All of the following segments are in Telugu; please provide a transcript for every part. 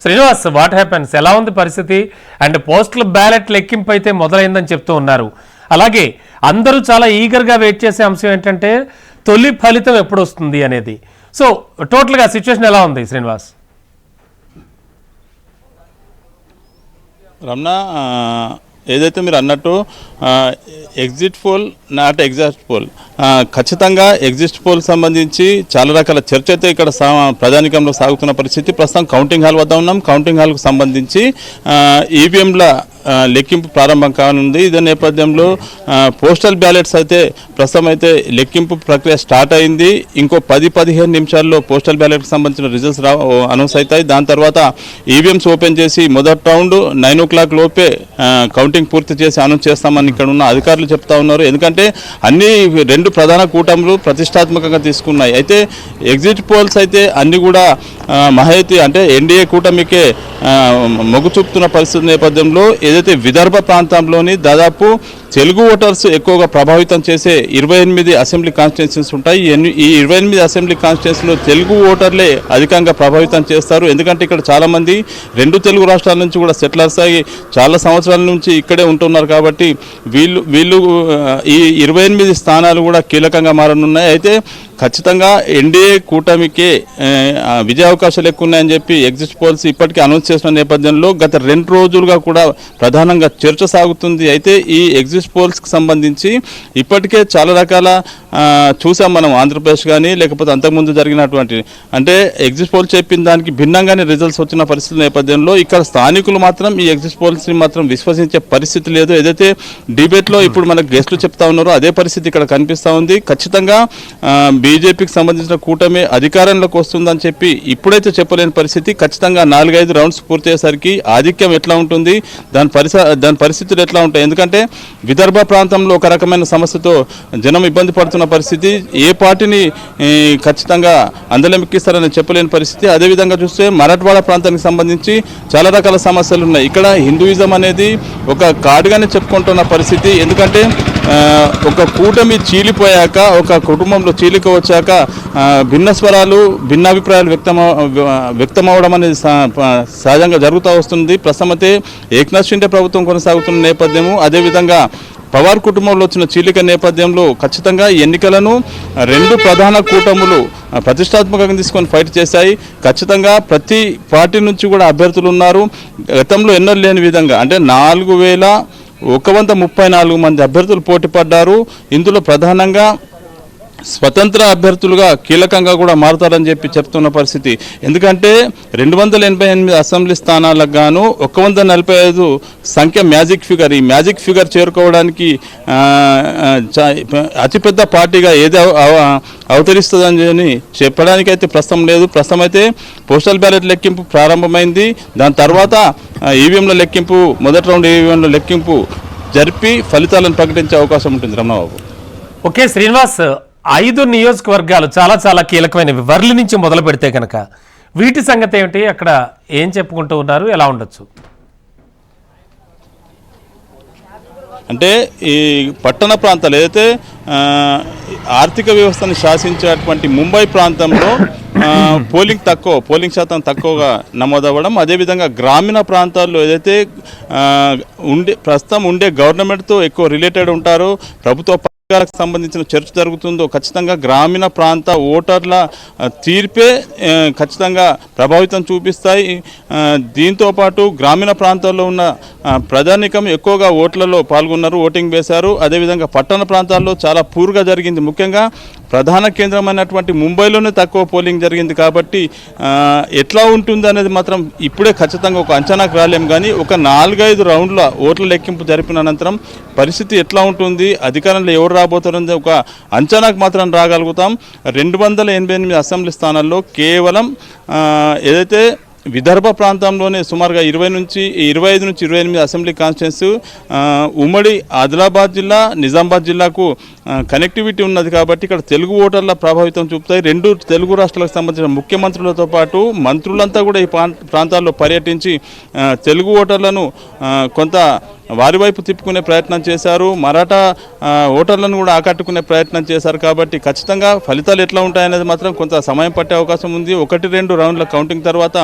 శ్రీనివాస్, వాట్ హ్యాపెన్స్, ఎలా ఉంది పరిస్థితి? అండ్ పోస్టల్ బ్యాలెట్ లెక్కింపు అయితే మొదలైందని చెప్తూ ఉన్నారు. అలాగే అందరూ చాలా ఈగర్గా వెయిట్ చేసే అంశం ఏంటంటే తొలి ఫలితం ఎప్పుడు వస్తుంది అనేది. సో టోటల్గా సిచ్యువేషన్ ఎలా ఉంది శ్రీనివాస్? రమణ, ఏదైతే మీరు అన్నట్టు exit poll not exact pole, ఖచ్చితంగా ఎగ్జిట్ పోల్ సంబంధించి చాలా రకాల చర్చ అయితే ఇక్కడ ప్రజానికంలో సాగుతున్న పరిస్థితి. ప్రస్తుతం కౌంటింగ్ హాల్ వద్ద ఉన్నాం. కౌంటింగ్ హాల్కు సంబంధించి ఈవీఎంల లెక్కింపు ప్రారంభం కానుంది. ఇదే నేపథ్యంలో పోస్టల్ బ్యాలెట్స్ అయితే ప్రస్తుతం అయితే లెక్కింపు ప్రక్రియ స్టార్ట్ అయింది. ఇంకో 10-15 నిమిషాల్లో పోస్టల్ బ్యాలెట్కి సంబంధించిన రిజల్ట్స్ అనౌన్స్ అవుతాయి. దాని తర్వాత ఈవీఎంస్ ఓపెన్ చేసి మొదటి రౌండ్ 9 o'clock లోపే కౌంటింగ్ పూర్తి చేసి అనౌన్స్ చేస్తామని ఇక్కడ ఉన్న అధికారులు చెప్తా ఉన్నారు. ఎందుకంటే అన్ని 2 ప్రధాన కూటములు ప్రతిష్టాత్మకంగా తీసుకున్నాయి. అయితే ఎగ్జిట్ పోల్స్ అయితే అన్ని కూడా మహైతి అంటే ఎన్డీఏ కూటమికే మొగ్గు చూపుతున్న పరిస్థితి నేపథ్యంలో ఏదైతే విదర్భ ప్రాంతంలోని దాదాపు తెలుగు ఓటర్స్ ఎక్కువగా ప్రభావితం చేసే 28 అసెంబ్లీ కాన్స్టిట్యున్సీస్ ఉంటాయి. ఈ 28 అసెంబ్లీ కాన్స్టిట్యున్సీలో తెలుగు ఓటర్లే అధికంగా ప్రభావితం చేస్తారు. ఎందుకంటే ఇక్కడ చాలామంది 2 తెలుగు రాష్ట్రాల నుంచి కూడా సెటిలర్స్ అయ్యి చాలా సంవత్సరాల నుంచి ఇక్కడే ఉంటున్నారు. కాబట్టి వీళ్ళు ఈ 28 స్థానాలు కూడా కీలకంగా మారనున్నాయి. అయితే ఖచ్చితంగా ఎన్డీఏ కూటమికే విజయ అవకాశాలు ఎక్కువ ఉన్నాయని చెప్పి ఎగ్జిట్ పోల్స్ ఇప్పటికే అనౌన్స్ చేసిన నేపథ్యంలో గత 2 రోజులుగా కూడా ప్రధానంగా చర్చ సాగుతుంది. అయితే ఈ ఎగ్జిట్ పోల్స్కి సంబంధించి ఇప్పటికే చాలా రకాల చూసాం మనం, ఆంధ్రప్రదేశ్ కానీ లేకపోతే అంతకుముందు జరిగినటువంటి అంటే ఎగ్జిట్ పోల్స్ చెప్పిన దానికి భిన్నంగానే రిజల్ట్స్ వచ్చిన పరిస్థితి నేపథ్యంలో ఇక్కడ స్థానికులు మాత్రం ఈ ఎగ్జిట్ పోల్స్ని మాత్రం విశ్వసించే పరిస్థితి లేదు. ఏదైతే డిబేట్లో ఇప్పుడు మనకు గెస్టులు చెప్తా ఉన్నారో అదే పరిస్థితి ఇక్కడ కనిపిస్తూ ఉంది. ఖచ్చితంగా బీజేపీకి సంబంధించిన కూటమి అధికారంలోకి వస్తుందని చెప్పి ఇప్పుడైతే చెప్పలేని పరిస్థితి. ఖచ్చితంగా 4-5 రౌండ్స్ పూర్తి అయ్యేసరికి ఆధిక్యం ఎట్లా ఉంటుంది, దాని పరిస్థితులు ఎట్లా ఉంటాయి. ఎందుకంటే విదర్భ ప్రాంతంలో ఒక రకమైన సమస్యతో జనం ఇబ్బంది పడుతున్న పరిస్థితి. ఏ పార్టీని ఖచ్చితంగా అందలెక్కిస్తారని చెప్పలేని పరిస్థితి. అదేవిధంగా చూస్తే మరాఠవాడ ప్రాంతానికి సంబంధించి చాలా రకాల సమస్యలు ఉన్నాయి. ఇక్కడ హిందూయిజం అనేది ఒక కార్డుగానే చెప్పుకుంటున్న పరిస్థితి. ఎందుకంటే ఒక కూటమి చీలిపోయాక, ఒక కుటుంబంలో చీలిక వచ్చాక భిన్న స్వరాలు, భిన్నాభిప్రాయాలు వ్యక్తమవడం అనేది సహజంగా జరుగుతూ వస్తుంది. ప్రస్తుతమైతే ఏక్నాథ్ షిండే ప్రభుత్వం కొనసాగుతున్న నేపథ్యము, అదేవిధంగా పవార్ కుటుంబంలో వచ్చిన చీలిక నేపథ్యంలో ఖచ్చితంగా ఎన్నికలను 2 ప్రధాన కూటములు ప్రతిష్టాత్మకంగా తీసుకొని ఫైట్ చేశాయి. ఖచ్చితంగా ప్రతి పార్టీ నుంచి కూడా అభ్యర్థులు ఉన్నారు. గతంలో ఎన్నో లేని విధంగా అంటే 4134 మంది అభ్యర్థులు పోటీ పడ్డారు. ఇందులో ప్రధానంగా స్వతంత్ర అభ్యర్థులుగా కీలకంగా కూడా మారుతారని చెప్పి చెప్తున్న పరిస్థితి. ఎందుకంటే 288 అసెంబ్లీ స్థానాలకు గాను 145 సంఖ్య మ్యాజిక్ ఫిగర్. ఈ మ్యాజిక్ ఫిగర్ చేరుకోవడానికి అతిపెద్ద పార్టీగా ఏది అవతరిస్తుందని చెప్పడానికైతే ప్రస్తుతం లేదు. ప్రస్తుతం అయితే పోస్టల్ బ్యాలెట్ లెక్కింపు ప్రారంభమైంది. దాని తర్వాత ఈవీఎంల లెక్కింపు, మొదటి రౌండ్ ఈవీఎంల లెక్కింపు జరిపి ఫలితాలను ప్రకటించే అవకాశం ఉంటుంది. రమణబాబు. ఓకే శ్రీనివాస్, 5 నియోజకవర్గాలు చాలా చాలా కీలకమైనవి. వర్లి నుంచి మొదలు పెడితే కనుక వీటి సంగతి ఏమిటి? అక్కడ ఏం చెప్పుకుంటూ ఉన్నారు, ఎలా ఉండొచ్చు? అంటే ఈ పట్టణ ప్రాంతాలు ఏదైతే ఆర్థిక వ్యవస్థను శాసించేటువంటి ముంబై ప్రాంతంలో పోలింగ్ శాతం తక్కువగా నమోదవ్వడం, అదేవిధంగా గ్రామీణ ప్రాంతాల్లో ఏదైతే ప్రస్తుతం ఉండే గవర్నమెంట్తో ఎక్కువ రిలేటెడ్ ఉంటారో, ప్రభుత్వ పథకాలకు సంబంధించిన చర్చ జరుగుతుందో, ఖచ్చితంగా గ్రామీణ ప్రాంత ఓటర్ల తీర్పే ఖచ్చితంగా ప్రభావితం చూపిస్తాయి. దీంతోపాటు గ్రామీణ ప్రాంతాల్లో ఉన్న ప్రజానీకం ఎక్కువగా ఓట్లలో పాల్గొన్నారు, ఓటింగ్ వేశారు. అదేవిధంగా పట్టణ ప్రాంతాల్లో చాలా పూర్గా జరిగింది. ముఖ్యంగా ప్రధాన కేంద్రమైనటువంటి ముంబైలోనే తక్కువ పోలింగ్ జరిగింది. కాబట్టి ఎట్లా ఉంటుంది అనేది మాత్రం ఇప్పుడే ఖచ్చితంగా ఒక అంచనాకు రాలేం. కానీ ఒక 4-5 రౌండ్ల ఓట్ల లెక్కింపు జరిపిన అనంతరం పరిస్థితి ఎట్లా ఉంటుంది, అధికారంలో ఎవరు రాబోతారని ఒక అంచనాకు మాత్రం రాగలుగుతాం. 288 అసెంబ్లీ స్థానాల్లో కేవలం ఏదైతే విదర్భ ప్రాంతంలోనే సుమారుగా 25 నుంచి 28 అసెంబ్లీ కాన్స్టిట్యున్సీ ఉమ్మడి ఆదిలాబాద్ జిల్లా, నిజామాబాద్ జిల్లాకు కనెక్టివిటీ ఉన్నది. కాబట్టి ఇక్కడ తెలుగు ఓటర్ల ప్రభావితం చూపుతాయి. 2 తెలుగు రాష్ట్రాలకు సంబంధించిన ముఖ్యమంత్రులతో పాటు మంత్రులంతా కూడా ఈ ప్రాంతాల్లో పర్యటించి తెలుగు ఓటర్లను కొంత వారి వైపు తిప్పుకునే ప్రయత్నం చేశారు. మరాఠా ఓటర్లను కూడా ఆకట్టుకునే ప్రయత్నం చేశారు. కాబట్టి ఖచ్చితంగా ఫలితాలు ఎట్లా ఉంటాయనేది మాత్రం కొంత సమయం పట్టే అవకాశం ఉంది. 1-2 రౌండ్ల కౌంటింగ్ తర్వాత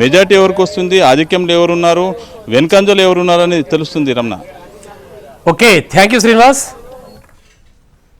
మెజార్టీ ఎవరికి వస్తుంది, ఆధిక్యంలో ఎవరున్నారు, వెనుకంజలు ఎవరున్నారు అనేది తెలుస్తుంది. Ramana. Okay, thank you Srinivas.